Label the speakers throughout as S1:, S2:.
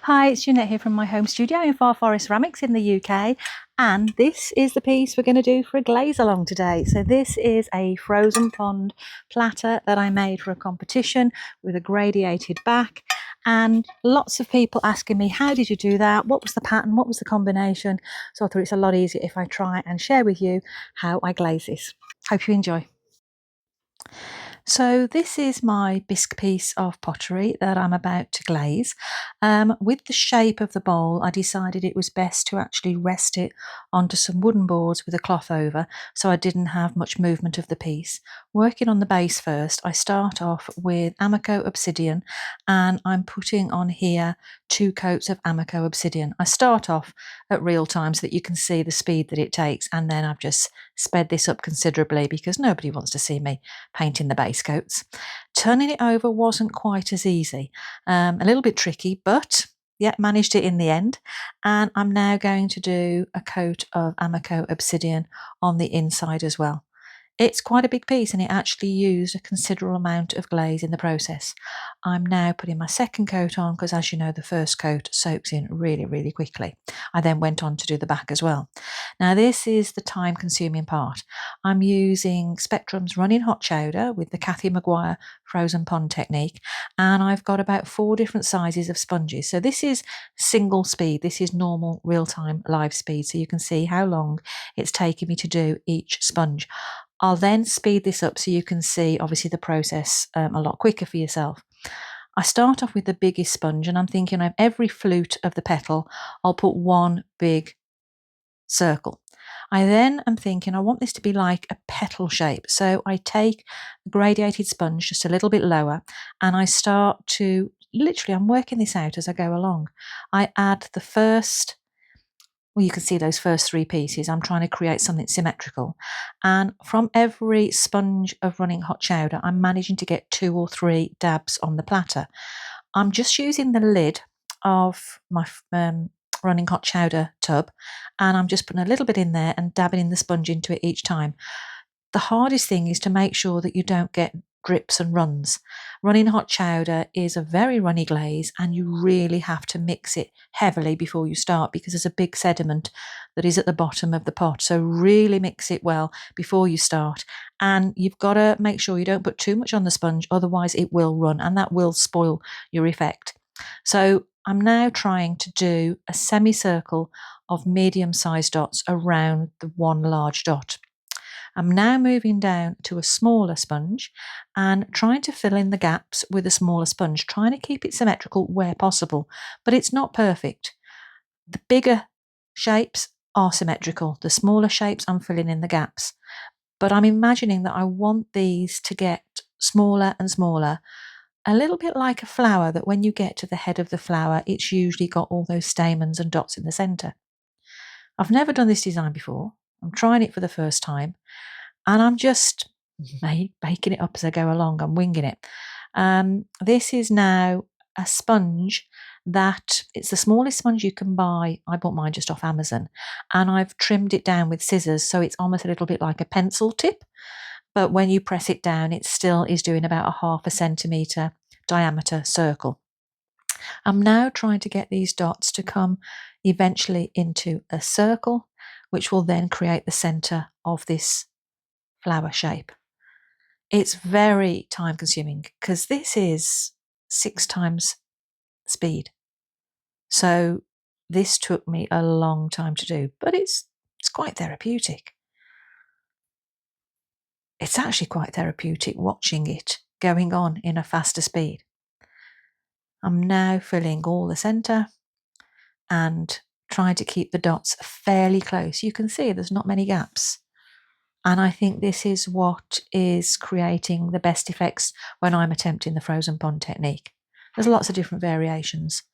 S1: Hi, it's Jeanette here from my home studio in Far Forest Ceramics in the UK, and this is the piece we're going to do for a Glaze-A-Long today. So this is a frozen pond platter that I made for a competition with a gradiated back, and lots of people asking me, how did you do that? What was the pattern? What was the combination? So I thought it's a lot easier if I try and share with you how I glaze this. Hope you enjoy. So this is my bisque piece of pottery that I'm about to glaze. With the shape of the bowl, I decided it was best to actually rest it onto some wooden boards with a cloth over, so I didn't have much movement of the piece. Working on the base first, I start off with Amaco obsidian, and I'm putting on here 2 coats of Amaco obsidian. I start off at real time so that you can see the speed that it takes, and then I've just sped this up considerably because nobody wants to see me painting the base coats. Turning it over wasn't quite as easy, a little bit tricky, but yeah, managed it in the end. And I'm now going to do a coat of Amaco obsidian on the inside as well. It's quite a big piece and it actually used a considerable amount of glaze in the process. I'm now putting my second coat on because, as you know, the first coat soaks in really, really quickly. I then went on to do the back as well. Now, this is the time consuming part. I'm using Spectrum's running hot chowder with the Kathy Maguire frozen pond technique, and I've got about 4 different sizes of sponges. So this is single speed, this is normal real-time live speed, so you can see how long it's taken me to do each sponge. I'll then speed this up so you can see obviously the process a lot quicker for yourself. I start off with the biggest sponge and I'm thinking of every flute of the petal, I'll put one big circle. I then am thinking I want this to be like a petal shape. So I take a gradiated sponge just a little bit lower and I start to literally, I'm working this out as I go along. I add the first, well, you can see those first 3 pieces. I'm trying to create something symmetrical. And from every sponge of running hot chowder, I'm managing to get 2 or 3 dabs on the platter. I'm just using the lid of my running hot chowder tub, and I'm just putting a little bit in there and dabbing in the sponge into it each time. The hardest thing is to make sure that you don't get drips and runs. Running hot chowder is a very runny glaze and you really have to mix it heavily before you start because there's a big sediment that is at the bottom of the pot. So really mix it well before you start, and you've got to make sure you don't put too much on the sponge, otherwise it will run and that will spoil your effect. So I'm now trying to do a semicircle of medium-sized dots around the one large dot. I'm now moving down to a smaller sponge and trying to fill in the gaps with a smaller sponge, trying to keep it symmetrical where possible, but it's not perfect. The bigger shapes are symmetrical. The smaller shapes, I'm filling in the gaps. But I'm imagining that I want these to get smaller and smaller, a little bit like a flower, that when you get to the head of the flower, it's usually got all those stamens and dots in the centre. I've never done this design before. I'm trying it for the first time. And I'm just baking it up as I go along. I'm winging it. This is now a sponge that it's the smallest sponge you can buy. I bought mine just off Amazon, and I've trimmed it down with scissors, so it's almost a little bit like a pencil tip. But when you press it down, it still is doing about a 1/2 centimetre diameter circle. I'm now trying to get these dots to come eventually into a circle, which will then create the centre of this flower shape. It's very time consuming because this is 6 times speed. So this took me a long time to do, but it's quite therapeutic. It's actually quite therapeutic watching it going on in a faster speed. I'm now filling all the centre and trying to keep the dots fairly close. You can see there's not many gaps. And I think this is what is creating the best effects when I'm attempting the frozen pond technique. There's lots of different variations.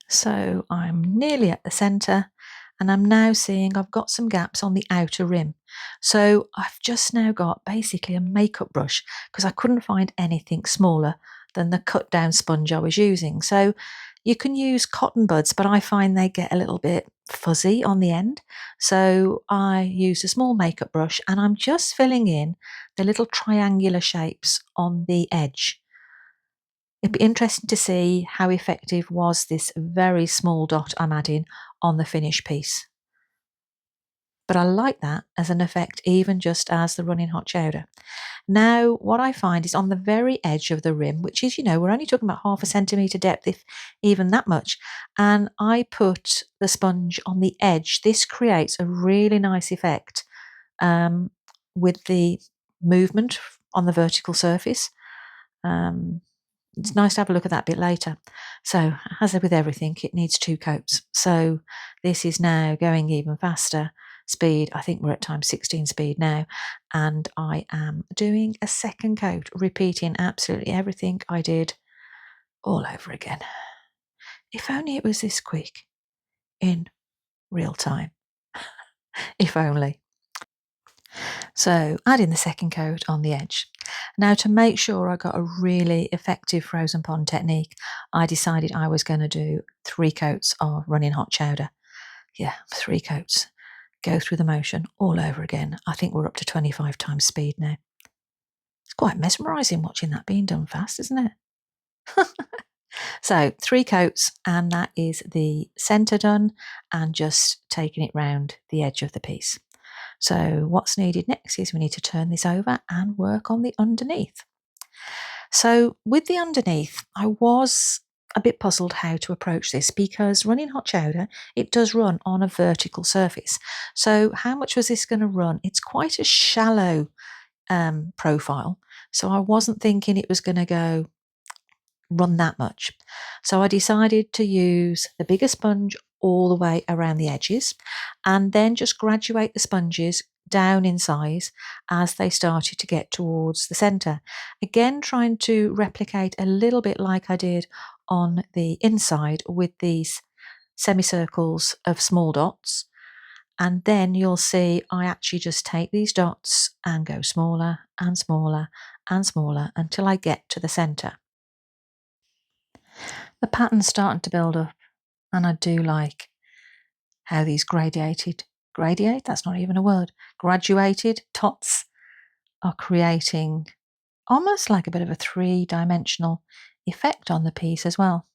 S1: So I'm nearly at the centre and I'm now seeing I've got some gaps on the outer rim. So I've just now got basically a makeup brush because I couldn't find anything smaller than the cut down sponge I was using. So you can use cotton buds, but I find they get a little bit fuzzy on the end. So I used a small makeup brush and I'm just filling in the little triangular shapes on the edge. It'd be interesting to see how effective was this very small dot I'm adding on the finished piece. But I like that as an effect, even just as the running hot chowder. Now, what I find is on the very edge of the rim, which is, we're only talking about 0.5 centimetre depth, if even that much, and I put the sponge on the edge. This creates a really nice effect with the movement on the vertical surface. It's nice to have a look at that bit later. So, as with everything, it needs 2 coats. So, this is now going even faster speed. I think we're at times 16 speed now, and I am doing a second coat, repeating absolutely everything I did all over again. If only it was this quick in real time. If only. So, adding the second coat on the edge. Now, to make sure I got a really effective frozen pond technique, I decided I was going to do 3 coats of running hot chowder. Yeah, 3 coats. Go through the motion all over again. I think we're up to 25 times speed now. It's quite mesmerising watching that being done fast, isn't it? So 3 coats, and that is the centre done, and just taking it round the edge of the piece. So what's needed next is we need to turn this over and work on the underneath. So with the underneath, I was a bit puzzled how to approach this, because running hot chowder, it does run on a vertical surface. So how much was this going to run? It's quite a shallow profile, so I wasn't thinking it was going to run that much. So I decided to use the bigger sponge all the way around the edges, and then just graduate the sponges down in size as they started to get towards the centre. Again, trying to replicate a little bit like I did on the inside with these semicircles of small dots. And then you'll see I actually just take these dots and go smaller and smaller and smaller until I get to the centre. The pattern's starting to build up, and I do like how these graduated dots are creating almost like a bit of a 3-dimensional effect on the piece as well.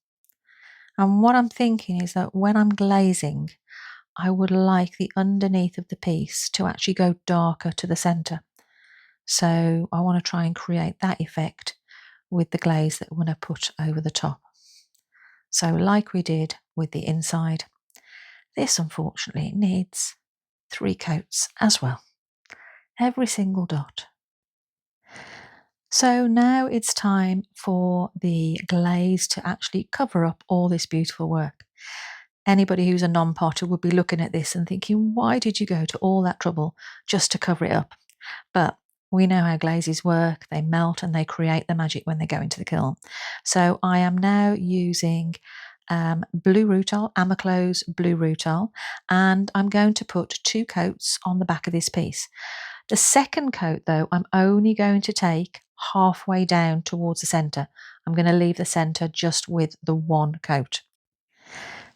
S1: And what I'm thinking is that when I'm glazing, I would like the underneath of the piece to actually go darker to the centre. So I want to try and create that effect with the glaze that I'm going to put over the top. So like we did with the inside, this unfortunately needs 3 coats as well. Every single dot. So now it's time for the glaze to actually cover up all this beautiful work. Anybody who's a non-potter would be looking at this and thinking, why did you go to all that trouble just to cover it up? But we know how glazes work. They melt and they create the magic when they go into the kiln. So I am now using blue rutile, Amaclose blue rutile, and I'm going to put 2 coats on the back of this piece. The second coat, though, I'm only going to take halfway down towards the centre. I'm going to leave the centre just with the 1 coat.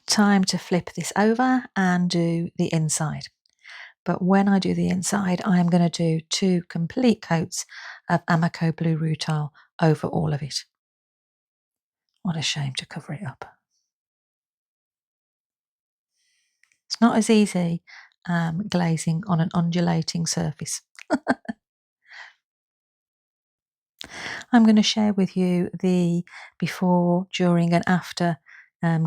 S1: Time to flip this over and do the inside. But when I do the inside, I am going to do 2 complete coats of Amaco blue rutile over all of it. What a shame to cover it up. It's not as easy glazing on an undulating surface. I'm going to share with you the before, during and after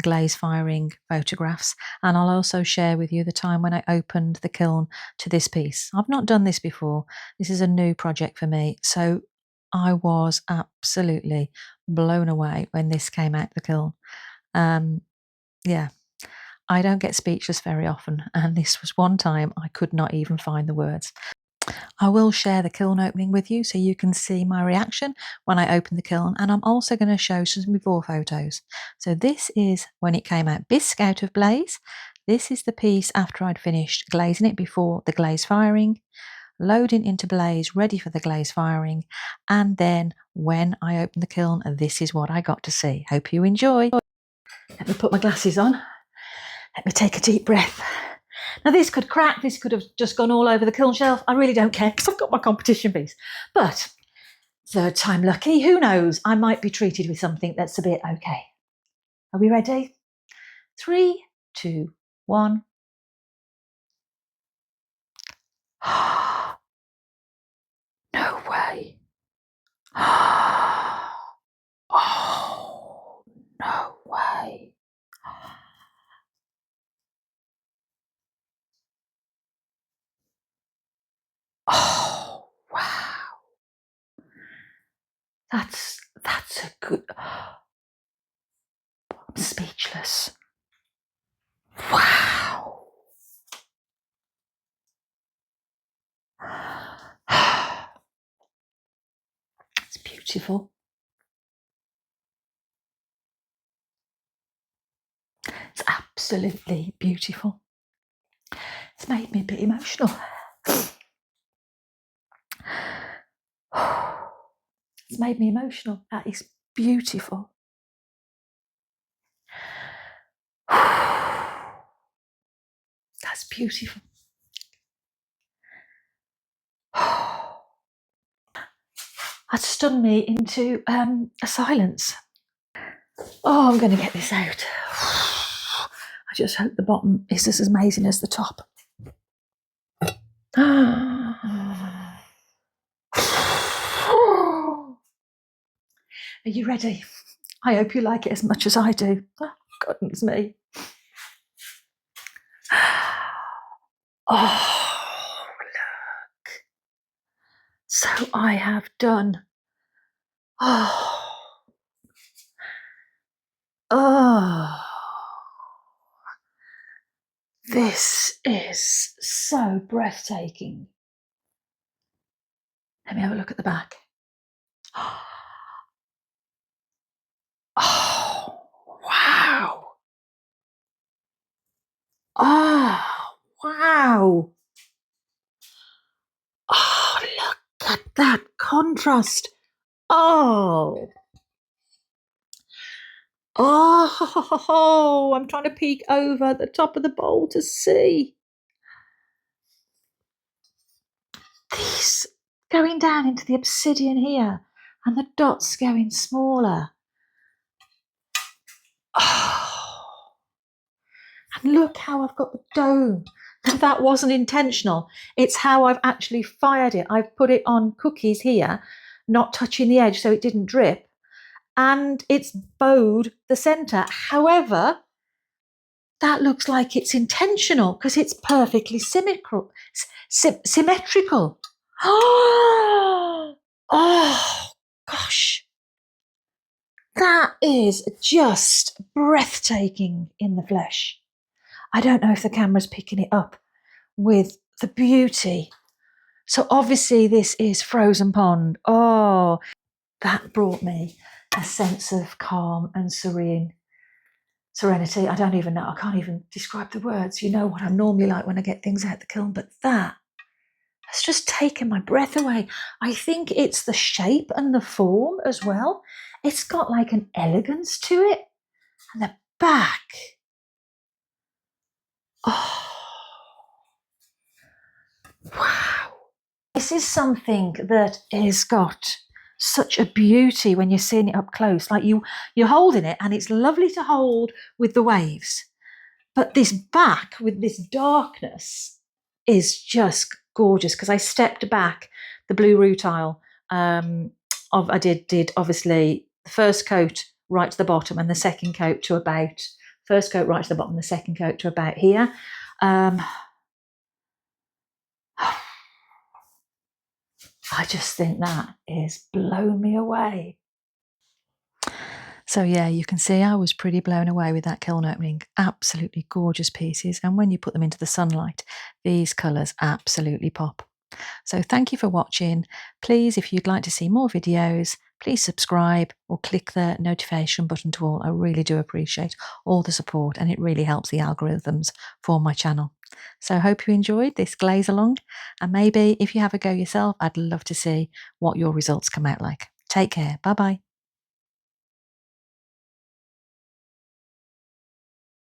S1: glaze firing photographs, and I'll also share with you the time when I opened the kiln to this piece. I've not done this before. This is a new project for me, so I was absolutely blown away when this came out the kiln. Yeah, I don't get speechless very often, and this was one time I could not even find the words. I will share the kiln opening with you so you can see my reaction when I open the kiln, and I'm also going to show some before photos. So this is when it came out bisque out of blaze. This is the piece after I'd finished glazing it before the glaze firing, loading into blaze, ready for the glaze firing, and then when I opened the kiln, this is what I got to see. Hope you enjoy. Let me put my glasses on. Let me take a deep breath. Now this could crack, this could have just gone all over the kiln shelf. I really don't care because I've got my competition piece. But Third time lucky, who knows? I might be treated with something that's a bit okay. Are we ready? 3, 2, 1. No way. Oh, no way. Oh, wow. That's a good. I'm speechless. Wow. It's beautiful. It's absolutely beautiful. It's made me a bit emotional. It's made me emotional. That is beautiful. That's beautiful. That stunned me into a silence. Oh, I'm going to get this out. I just hope the bottom is as amazing as the top. Are you ready? I hope you like it as much as I do. Oh, goodness me. Oh, look. So I have done. Oh, this is so breathtaking. Let me have a look at the back. Oh, wow. Oh, wow. Oh, look at that contrast. Oh. Oh, I'm trying to peek over the top of the bowl to see. These going down into the obsidian here and the dots going smaller. Oh. And look how I've got the dome. That wasn't intentional. It's how I've actually fired it. I've put it on cookies here, not touching the edge so it didn't drip. And it's bowed the centre. However, that looks like it's intentional because it's perfectly symmetrical. Oh, gosh. That is just breathtaking in the flesh. I don't know if the camera's picking it up with the beauty. So obviously this is frozen pond. Oh, that brought me a sense of calm and serenity. I don't even know. I can't even describe the words. You know what I'm normally like when I get things out the kiln, but that has just taken my breath away. I think it's the shape and the form as well. It's got like an elegance to it. And the back. Oh, wow. This is something that has got such a beauty when you're seeing it up close. Like you're holding it and it's lovely to hold with the waves. But this back with this darkness is just gorgeous because I stepped back the blue rutile. I did obviously the first coat right to the bottom and the second coat to about first coat right to the bottom, the second coat to about here. I just think that is blowing me away. So yeah, you can see I was pretty blown away with that kiln opening. Absolutely gorgeous pieces. And when you put them into the sunlight, these colours absolutely pop. So thank you for watching. Please, if you'd like to see more videos, please subscribe or click the notification button to all. I really do appreciate all the support and it really helps the algorithms for my channel. So I hope you enjoyed this Glaze-A-Long, and maybe if you have a go yourself, I'd love to see what your results come out like. Take care. Bye-bye.